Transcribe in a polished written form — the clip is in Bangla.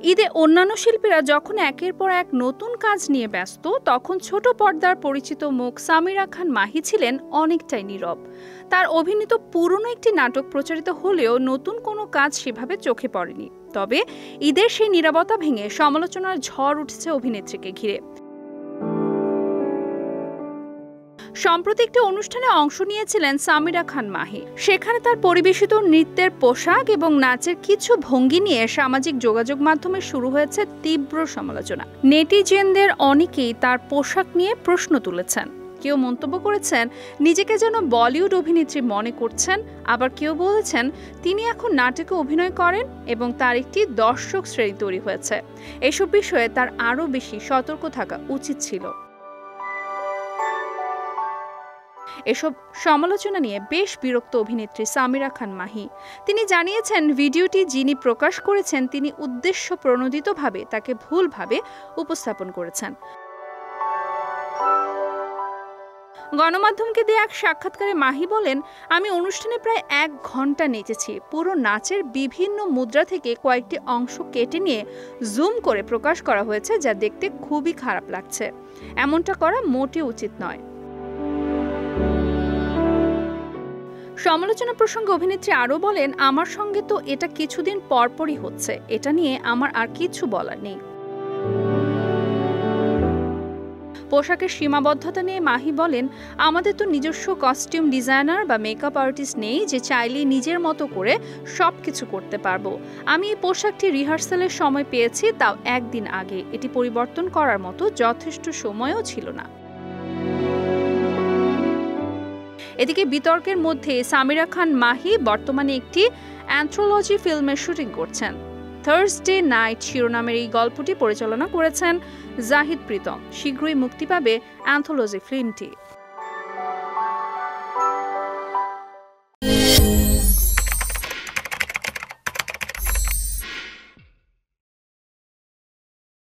ঈদে অন্যান্য শিল্পীরা যখন একের পর এক নতুন কাজ নিয়ে ব্যস্ত, তখন ছোট পর্দার পরিচিত মুখ সামিরা খান মাহি ছিলেন অনেকটাই নীরব। তার অভিনীত পুরনো একটি নাটক প্রচারিত হলেও নতুন কোনো কাজ সেভাবে চোখে পড়েনি। তবে ঈদের সেই নীরবতা ভেঙে সমালোচনার ঝড় উঠেছে অভিনেত্রীকে ঘিরে। সম্প্রতি একটি অনুষ্ঠানে অংশ নিয়েছিলেন সামিরা খান মাহি। সেখানে তার পরিবেশিত নৃত্যের পোশাক এবং নাচের কিছু ভঙ্গি নিয়ে সামাজিক যোগাযোগ মাধ্যমে শুরু হয়েছে তীব্র সমালোচনা। নেটিজেনদের অনেকেই তার পোশাক নিয়ে প্রশ্ন তুলেছেন। কেউ মন্তব্য করেছেন নিজেকে যেন বলিউড অভিনেত্রী মনে করছেন, আবার কেউ বলেছেন তিনি এখন নাটকে অভিনয় করেন এবং তার একটি দর্শক শ্রেণী তৈরি হয়েছে। এসব বিষয়ে তার আরও বেশি সতর্ক থাকা উচিত ছিল। এসব সমালোচনা নিয়ে বেশ বিরক্ত অভিনেত্রী সামিরা খান মাহি। তিনি জানিয়েছেন, ভিডিওটি যিনি প্রকাশ করেছেন তিনি উদ্দেশ্য প্রণোদিতভাবে তাকে ভুলভাবে উপস্থাপন করেছেন। গণমাধ্যমকে দিয়ে এক সাক্ষাৎকারে মাহি বলেন, আমি অনুষ্ঠানে প্রায় 1 ঘন্টা নেচেছি। পুরো নাচের বিভিন্ন মুদ্রা থেকে কয়েকটি অংশ কেটে নিয়ে জুম করে প্রকাশ করা হয়েছে, যা দেখতে খুবই খারাপ লাগছে। এমনটা করা মোটেও উচিত নয়। সমালোচনা প্রসঙ্গে অভিনেত্রী আরও বলেন, আমার সঙ্গে তো এটা কিছুদিন পরপরই হচ্ছে, এটা নিয়ে আমার আর কিছু বলার নেই। পোশাকের সীমাবদ্ধতা নিয়ে মাহি বলেন, আমাদের তো নিজস্ব কস্টিউম ডিজাইনার বা মেকআপ আর্টিস্ট নেই যে চাইলেই নিজের মতো করে সবকিছু করতে পারবো। আমি এই পোশাকটি রিহার্সালের সময় পেয়েছি, তাও 1 দিন আগে। এটি পরিবর্তন করার মতো যথেষ্ট সময়ও ছিল না। এদিকে বিতর্কের মধ্যে সামিরা খান মাহি বর্তমানে একটি অ্যান্থোলজি ফিল্মের শুটিং করছেন। থার্সডে নাইট শিরোনামের এই গল্পটি পরিচালনা করেছেন জাহিদ প্রীতম। শীঘ্রই মুক্তি পাবে অ্যান্থোলজি ফিল্মটি।